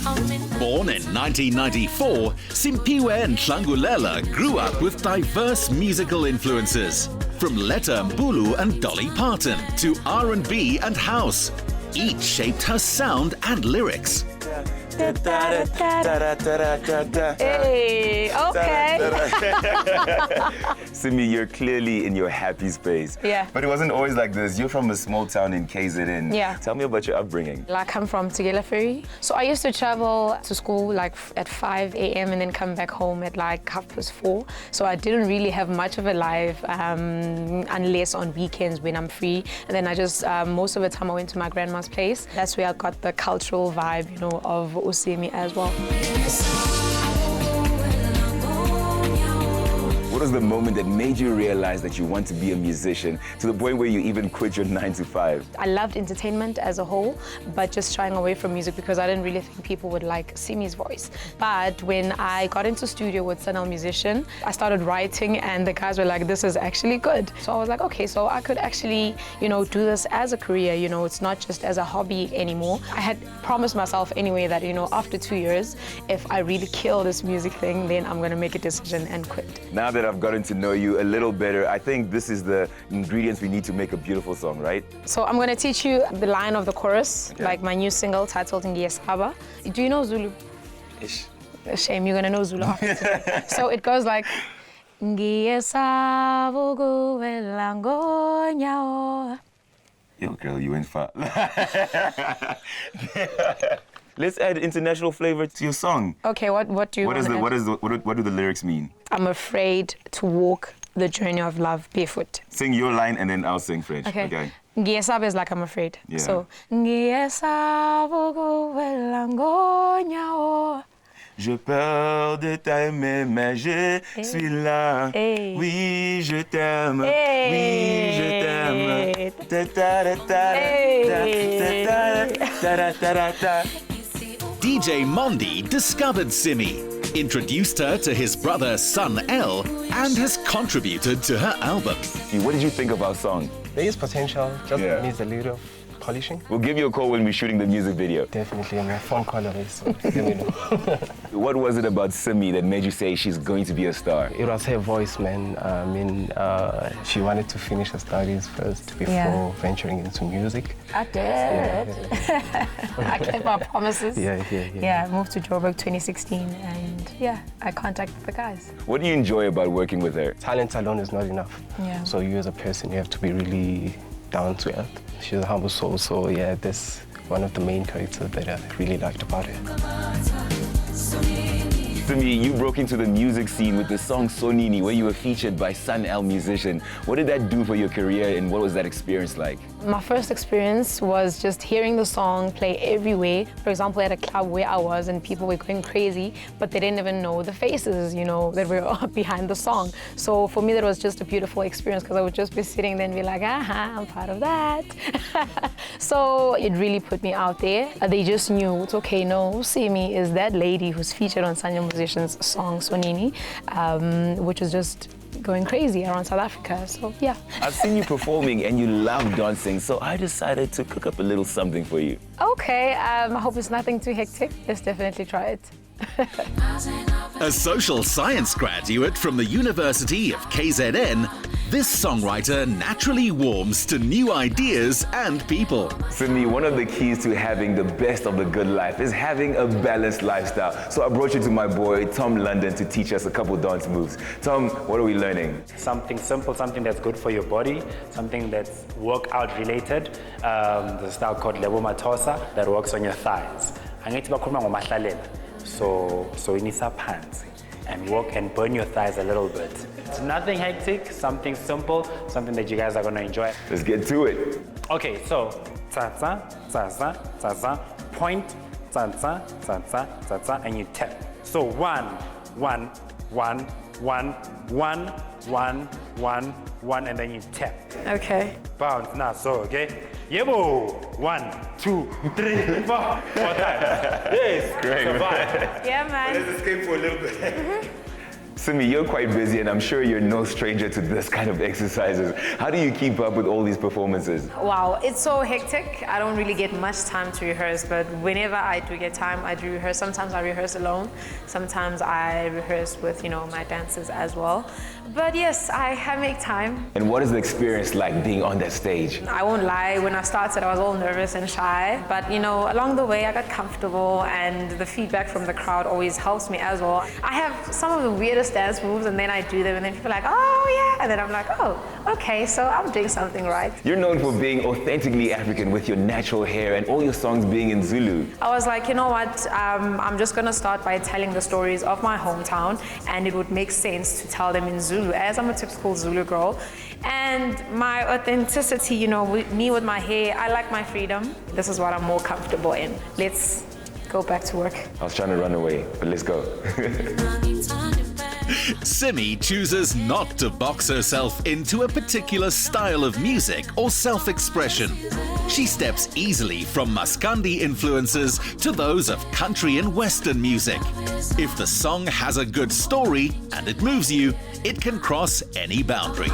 Born in 1994, Simphiwe Nhlangulela grew up with diverse musical influences, from Letta, Mbulu and Dolly Parton to R&B and house. Each shaped her sound and lyrics. Hey, okay. Simmy, you're clearly in your happy space. Yeah. But it wasn't always like this. You're from a small town in KZN. Yeah. Tell me about your upbringing. I come from Tugela River Ferry. So I used to travel to school like at 5 a.m. and then come back home at like 4:30. So I didn't really have much of a life unless on weekends when I'm free. And then I just, most of the time I went to my grandma's place. That's where I got the cultural vibe, you know, of Simmy as well. What was the moment that made you realize that you want to be a musician to the point where you even quit your 9 to 5? I loved entertainment as a whole, but just shying away from music because I didn't really think people would like Simmy's voice. But when I got into studio with Sanel Musician, I started writing and the guys were like, this is actually good. So I was like, okay, so I could actually, you know, do this as a career, you know, it's not just as a hobby anymore. I had promised myself anyway that, you know, after 2 years, if I really kill this music thing, then I'm gonna make a decision and quit. Now that I've gotten to know you a little better, I think this is the ingredients we need to make a beautiful song, right? So I'm going to teach you the line of the chorus, like my new single titled Ngiyesaba. Do you know Zulu? Ish. Shame, you're going to know Zulu after today. So it goes like, Ngiyesaba ukuwela ngonyawo. Yo, girl, you went far. Let's add international flavor to your song. Okay, what do you want to add? What do the lyrics mean? I'm afraid to walk the journey of love barefoot. Sing your line and then I'll sing French. Okay. Ngiyesaba is like I'm afraid. Yeah. So, Ngiyesaba ukuwela ngonyawo. J'ai peur de t'aimer, mais je suis là. Hey. Oui, je t'aime. Hey. Oui, je t'aime. DJ Mondi discovered Simmy, introduced her to his brother Son L, and has contributed to her album. What did you think of our song? There is potential, just needs a little polishing. We'll give you a call when we're shooting the music video. Definitely, I'm a phone call away, so let me know. What was it about Simmy that made you say she's going to be a star? It was her voice, man. She wanted to finish her studies first before venturing into music. I did. I kept my promises. Yeah. I moved to Joburg 2016 and I contacted the guys. What do you enjoy about working with her? Talent alone is not enough. Yeah. So you as a person, you have to be really down to earth. She's a humble soul, so that's one of the main characters that I really liked about her. Simmy, you broke into the music scene with the song Sonini, where you were featured by Son L Musician. What did that do for your career and what was that experience like? My first experience was just hearing the song play everywhere. For example, at a club where I was and people were going crazy, but they didn't even know the faces, you know, that were behind the song. So for me, that was just a beautiful experience because I would just be sitting there and be like, I'm part of that. So it really put me out there. They just knew, it's okay, no, Simmy is that lady who's featured on Sanel Musician's song Sonini, which was just going crazy around South Africa, so yeah. I've seen you performing and you love dancing, so I decided to cook up a little something for you. Okay, I hope it's nothing too hectic. Let's definitely try it. A social science graduate from the University of KZN, this songwriter naturally warms to new ideas and people. Simmy, one of the keys to having the best of the good life is having a balanced lifestyle. So I brought you to my boy, Tom London, to teach us a couple dance moves. Tom, what are we learning? Something simple, something that's good for your body, something that's workout related. There's a style called Lebo Matosa that works on your thighs. So you need some pants and walk and burn your thighs a little bit. It's nothing hectic, something simple, something that you guys are gonna enjoy. Let's get to it. Okay, so tsa-tsa, tsa-tsa, tsa-tsa, point, tsa-tsa, tsa-tsa, tsa-tsa, and you tap. So 1, 1, 1, 1, 1, 1, 1, 1, and then you tap. Okay. Bounce now, so okay. Yebo! 1, 2, 3, 4 times. Yes! Great. Survive. Yeah, man. Let's escape for a little bit. Simmy, you're quite busy and I'm sure you're no stranger to this kind of exercises. How do you keep up with all these performances? Wow, it's so hectic. I don't really get much time to rehearse, but whenever I do get time, I do rehearse. Sometimes I rehearse alone. Sometimes I rehearse with, my dancers as well. But yes, I make time. And what is the experience like being on that stage? I won't lie, when I started, I was all nervous and shy. But, along the way, I got comfortable, and the feedback from the crowd always helps me as well. I have some of the weirdest dance moves, and then I do them, and then people are like, oh, yeah. And then I'm like, oh, okay, so I'm doing something right. You're known for being authentically African with your natural hair and all your songs being in Zulu. I was like, you know what, I'm just going to start by telling the stories of my hometown, and it would make sense to tell them in Zulu, as I'm a typical Zulu girl. And my authenticity, me with my hair, I like my freedom. This is what I'm more comfortable in. Let's go back to work. I was trying to run away, but let's go. Simmy chooses not to box herself into a particular style of music or self-expression. She steps easily from Maskandi influences to those of country and Western music. If the song has a good story and it moves you, it can cross any boundary.